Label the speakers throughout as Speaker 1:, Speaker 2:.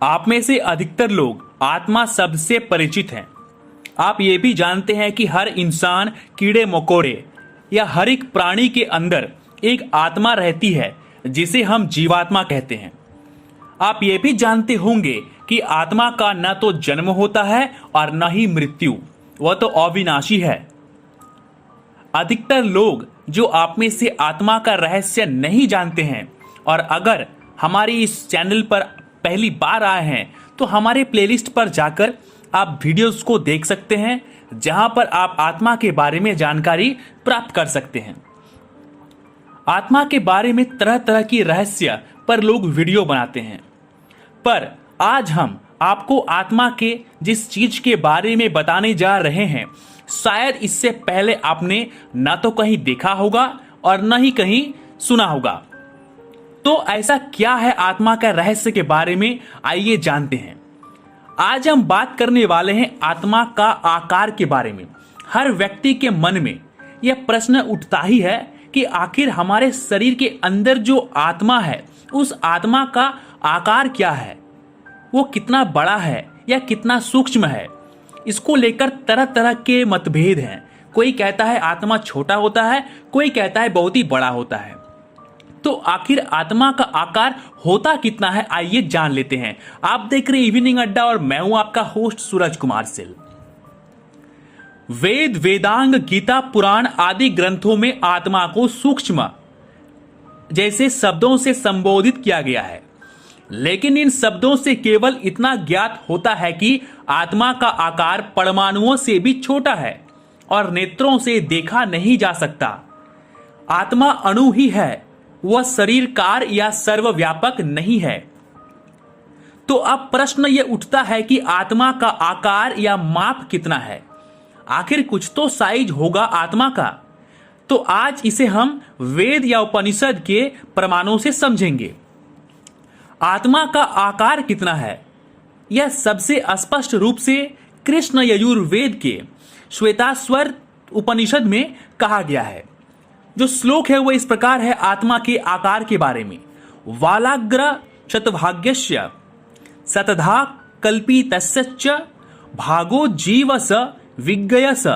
Speaker 1: आप में से अधिकतर लोग आत्मा शब्द से परिचित हैं। आप ये भी जानते हैं कि हर इंसान, कीड़े मकोड़े या हर एक प्राणी के अंदर एक आत्मा रहती है जिसे हम जीवात्मा कहते हैं। आप ये भी जानते होंगे कि आत्मा का न तो जन्म होता है और न ही मृत्यु, वह तो अविनाशी है। अधिकतर लोग जो आप में से आत्मा का रहस्य नहीं जानते हैं और अगर हमारे इस चैनल पर पहली बार आए हैं तो हमारे प्लेलिस्ट पर जाकर आप वीडियोस को देख सकते हैं जहां पर आप आत्मा के बारे में जानकारी प्राप्त कर सकते हैं। आत्मा के बारे में तरह तरह की रहस्य पर लोग वीडियो बनाते हैं, पर आज हम आपको आत्मा के जिस चीज के बारे में बताने जा रहे हैं शायद इससे पहले आपने ना तो कहीं देखा होगा और न ही कहीं सुना होगा। तो ऐसा क्या है आत्मा का रहस्य के बारे में, आइए जानते हैं। आज हम बात करने वाले हैं आत्मा का आकार के बारे में। हर व्यक्ति के मन में यह प्रश्न उठता ही है कि आखिर हमारे शरीर के अंदर जो आत्मा है उस आत्मा का आकार क्या है, वो कितना बड़ा है या कितना सूक्ष्म है। इसको लेकर तरह तरह के मतभेद हैं। कोई कहता है आत्मा छोटा होता है, कोई कहता है बहुत ही बड़ा होता है। तो आखिर आत्मा का आकार होता कितना है, आइए जान लेते हैं। आप देख रहे इवनिंग अड्डा और मैं हूं आपका होस्ट सूरज कुमार सिल। वेद, वेदांग, गीता, पुराण आदि ग्रंथों में आत्मा को सूक्ष्म जैसे शब्दों से संबोधित किया गया है, लेकिन इन शब्दों से केवल इतना ज्ञात होता है कि आत्मा का आकार परमाणुओं से भी छोटा है और नेत्रों से देखा नहीं जा सकता। आत्मा अणु ही है, वह शरीरकार या सर्वव्यापक नहीं है। तो अब प्रश्न यह उठता है कि आत्मा का आकार या माप कितना है। आखिर कुछ तो साइज होगा आत्मा का। तो आज इसे हम वेद या उपनिषद के प्रमाणों से समझेंगे। आत्मा का आकार कितना है यह सबसे स्पष्ट रूप से कृष्ण यजुर्वेद के श्वेताश्वर उपनिषद में कहा गया है। जो श्लोक है वह इस प्रकार है आत्मा के आकार के बारे में। वालाग्र शतभाग्यस्य शतधा कल्पितस्य भागो जीवस विज्ञयस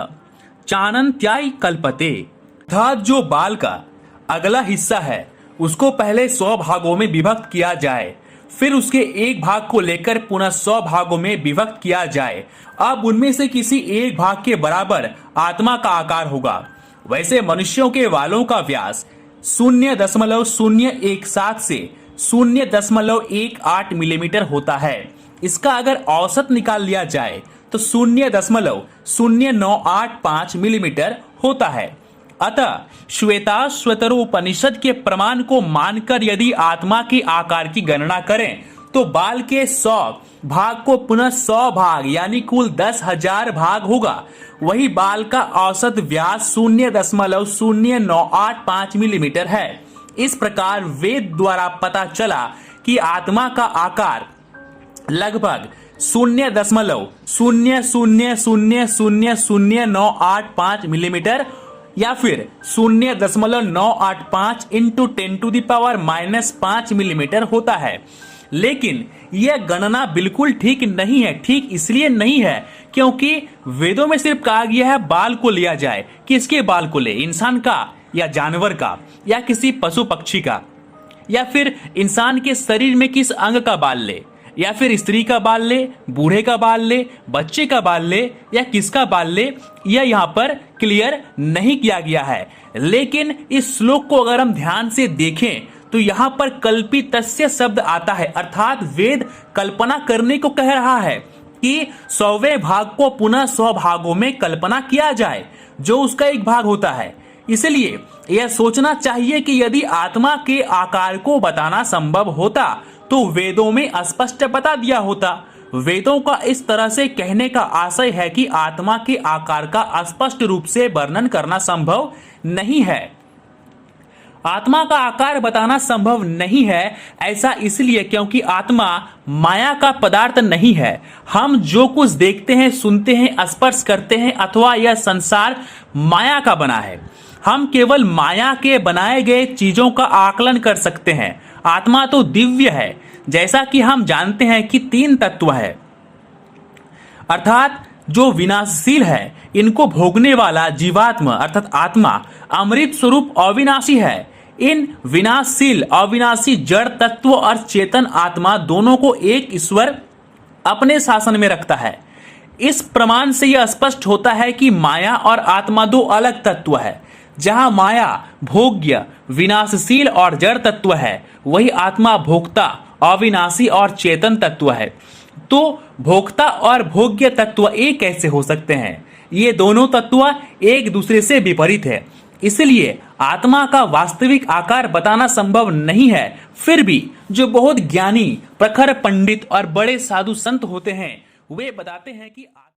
Speaker 1: चानन्त्याय कल्पते। अर्थात जो बाल का अगला हिस्सा है उसको पहले 100 भागों में विभक्त किया जाए, फिर उसके एक भाग को लेकर पुनः 100 भागों में विभक्त किया जाए। अब उनमें से किसी एक भाग के बराबर आत्मा का आकार होगा। वैसे मनुष्यों के वालों का व्यास 0.017 से 0.18 मिलीमीटर होता है। इसका अगर औसत निकाल लिया जाए तो 0.0985 मिलीमीटर होता है। अतः श्वेताश्वतरोपनिषद के प्रमाण को मानकर यदि आत्मा के आकार की गणना करें तो बाल के 100 भाग को पुनः 100 भाग यानी कुल 10,000 भाग होगा। वही बाल का औसत व्यास 0.0985 मिलीमीटर है। इस प्रकार वेद द्वारा पता चला कि आत्मा का आकार लगभग 0.0000000985 मिलीमीटर या फिर 0.985 इंटू 10⁻⁻5 मिलीमीटर होता है। लेकिन यह गणना बिल्कुल ठीक नहीं है। ठीक इसलिए नहीं है क्योंकि वेदों में सिर्फ कहा गया है बाल को लिया जाए। किसके बाल को ले? इंसान का या जानवर का या किसी पशु पक्षी का, या फिर इंसान के शरीर में किस अंग का बाल ले, या फिर स्त्री का बाल ले, बूढ़े का बाल ले, बच्चे का बाल ले या किसका बाल ले, यह यहाँ पर क्लियर नहीं किया गया है। लेकिन इस श्लोक को अगर हम ध्यान से देखें तो यहाँ पर कल्पितस्य शब्द आता है, अर्थात वेद कल्पना करने को कह रहा है कि 100वें भाग को पुनः 100 भागों में कल्पना किया जाए जो उसका एक भाग होता है। इसलिए यह सोचना चाहिए कि यदि आत्मा के आकार को बताना संभव होता तो वेदों में स्पष्ट बता दिया होता। वेदों का इस तरह से कहने का आशय है कि आत्मा के आकार का स्पष्ट रूप से वर्णन करना संभव नहीं है। आत्मा का आकार बताना संभव नहीं है, ऐसा इसलिए क्योंकि आत्मा माया का पदार्थ नहीं है। हम जो कुछ देखते हैं, सुनते हैं, स्पर्श करते हैं अथवा यह संसार माया का बना है। हम केवल माया के बनाए गए चीजों का आकलन कर सकते हैं। आत्मा तो दिव्य है, जैसा कि हम जानते हैं कि तीन तत्व है, अर्थात जो विनाशशील है, इनको भोगने वाला जीवात्मा अर्थात आत्मा अमृत स्वरूप अविनाशी है। इन विनाशशील अविनाशी जड़ तत्व और चेतन आत्मा दोनों को एक ईश्वर अपने शासन में रखता है। इस प्रमाण से यह स्पष्ट होता है कि माया और आत्मा दो अलग तत्व है। जहां माया भोग्य विनाशशील और जड़ तत्व है, वही आत्मा भोक्ता अविनाशी और चेतन तत्व है। तो भोक्ता और भोग्य तत्व एक कैसे हो सकते हैं? ये दोनों तत्व एक दूसरे से विपरीत है, इसलिए आत्मा का वास्तविक आकार बताना संभव नहीं है। फिर भी जो बहुत ज्ञानी, प्रखर पंडित और बड़े साधु संत होते हैं, वे बताते हैं कि